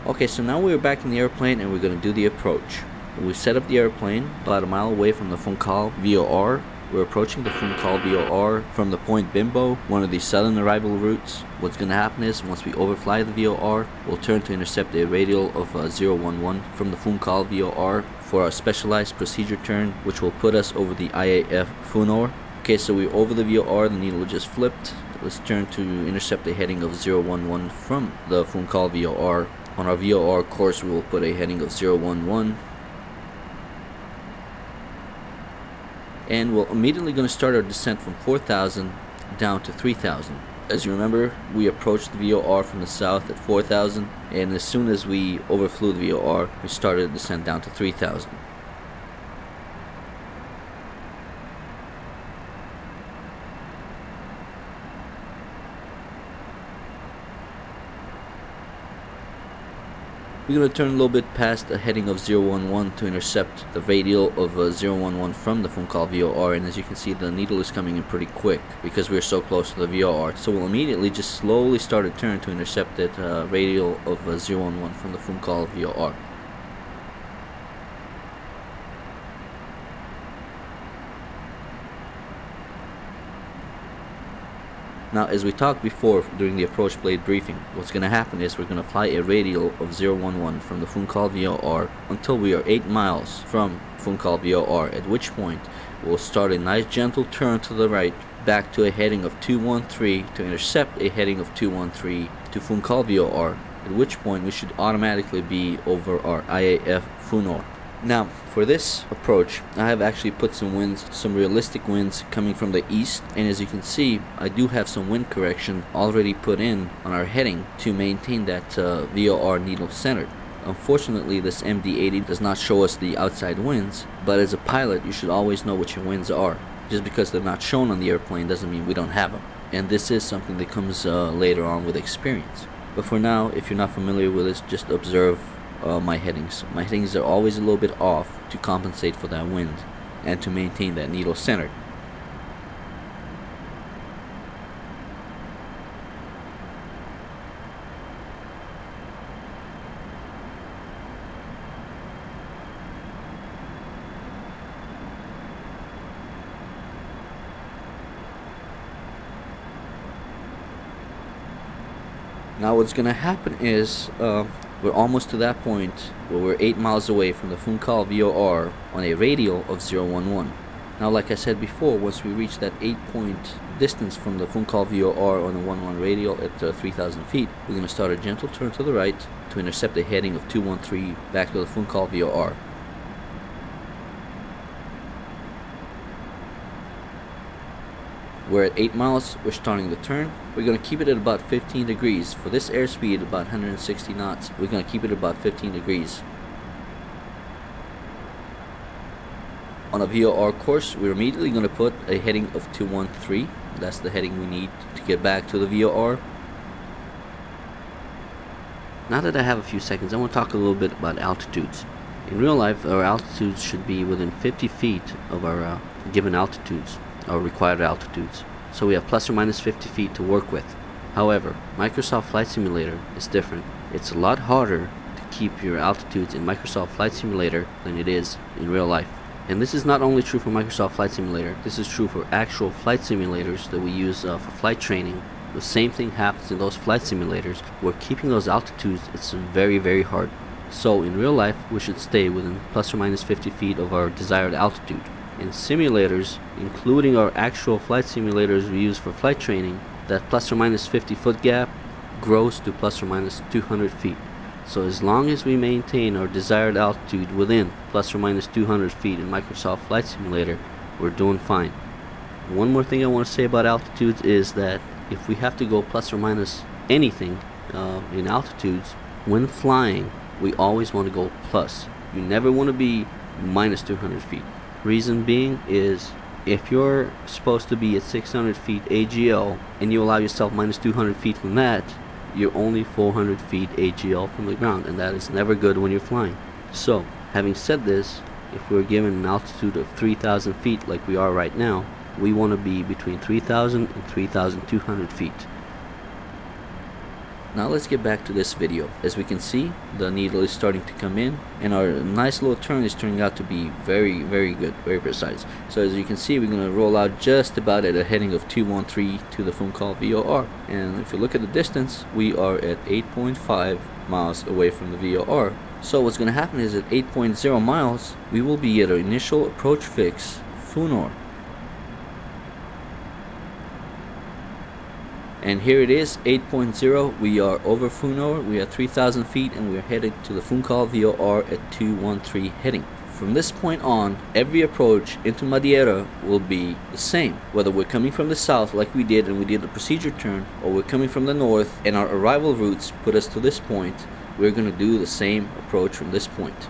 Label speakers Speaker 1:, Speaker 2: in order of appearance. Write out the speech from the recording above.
Speaker 1: Okay, so now we're back in the airplane and we're going to do the approach. We set up the airplane about a mile away from the FUNOR VOR. We're approaching the FUNOR VOR from the point Bimbo, one of the southern arrival routes. What's going to happen is, once we overfly the VOR, we'll turn to intercept a radial of 011 from the FUNOR VOR for a specialized procedure turn, which will put us over the IAF FUNOR. Okay, so we're over the VOR, the needle just flipped. Let's turn to intercept a heading of 011 from the FUNOR VOR. On our VOR course, we will put a heading of 011. And we're immediately going to start our descent from 4,000 down to 3,000. As you remember, we approached the VOR from the south at 4,000, and as soon as we overflew the VOR, we started the descent down to 3,000. We're going to turn a little bit past the heading of 011 to intercept the radial of 011 from the FUNOR VOR, and as you can see, the needle is coming in pretty quick because we're so close to the VOR. So we'll immediately just slowly start a turn to intercept that radial of 011 from the FUNOR VOR. Now, as we talked before during the approach blade briefing, what's going to happen is we're going to fly a radial of 011 from the FUNOR VOR until we are 8 miles from FUNOR VOR, at which point we'll start a nice gentle turn to the right back to a heading of 213 to intercept a heading of 213 to FUNOR VOR, at which point we should automatically be over our IAF FUNOR. Now, for this approach, I have actually put some winds, some realistic winds coming from the east, and as you can see, I do have some wind correction already put in on our heading to maintain that VOR needle centered. Unfortunately, this MD-80 does not show us the outside winds, but as a pilot, you should always know what your winds are. Just because they're not shown on the airplane doesn't mean we don't have them, and this is something that comes later on with experience. But for now, if you're not familiar with this, just observe my headings. My headings are always a little bit off to compensate for that wind and to maintain that needle centered. Now what's going to happen is we're almost to that point where we're 8 miles away from the FUNOR VOR on a radial of 011. Now, like I said before, once we reach that 8-point distance from the FUNOR VOR on the 11 radial at 3,000 feet, we're going to start a gentle turn to the right to intercept a heading of 213 back to the FUNOR VOR. We're at 8 miles, we're starting the turn. We're going to keep it at about 15 degrees. For this airspeed, about 160 knots, we're going to keep it at about 15 degrees. On a VOR course, we're immediately going to put a heading of 213. That's the heading we need to get back to the VOR. Now that I have a few seconds, I want to talk a little bit about altitudes. In real life, our altitudes should be within 50 feet of our given altitudes, our required altitudes. So we have plus or minus 50 feet to work with. However, Microsoft Flight Simulator is different. It's a lot harder to keep your altitudes in Microsoft Flight Simulator than it is in real life. And this is not only true for Microsoft Flight Simulator, this is true for actual flight simulators that we use for flight training. The same thing happens in those flight simulators where keeping those altitudes is very, very hard. So in real life, we should stay within plus or minus 50 feet of our desired altitude. In simulators, including our actual flight simulators we use for flight training, that plus or minus 50 foot gap grows to plus or minus 200 feet. So as long as we maintain our desired altitude within plus or minus 200 feet in Microsoft Flight Simulator, we're doing fine. One more thing I want to say about altitudes is that if we have to go plus or minus anything in altitudes, when flying, we always want to go plus. You never want to be minus 200 feet. Reason being is if you're supposed to be at 600 feet AGL and you allow yourself minus 200 feet from that, you're only 400 feet AGL from the ground, and that is never good when you're flying. So, having said this, if we're given an altitude of 3,000 feet like we are right now, we want to be between 3,000 and 3,200 feet. Now let's get back to this video. As we can see, the needle is starting to come in, and our nice little turn is turning out to be very good, very precise. So as you can see, we're going to roll out just about at a heading of 213 to the FUNOR VOR. And if you look at the distance, we are at 8.5 miles away from the VOR. So what's going to happen is at 8.0 miles, we will be at our initial approach fix, FUNOR. And here it is, 8.0. We are over FUNOR. We are 3,000 feet, and we are headed to the FUNOR VOR at 213 heading. From this point on, every approach into Madeira will be the same. Whether we're coming from the south like we did and we did the procedure turn, or we're coming from the north and our arrival routes put us to this point, we're going to do the same approach from this point.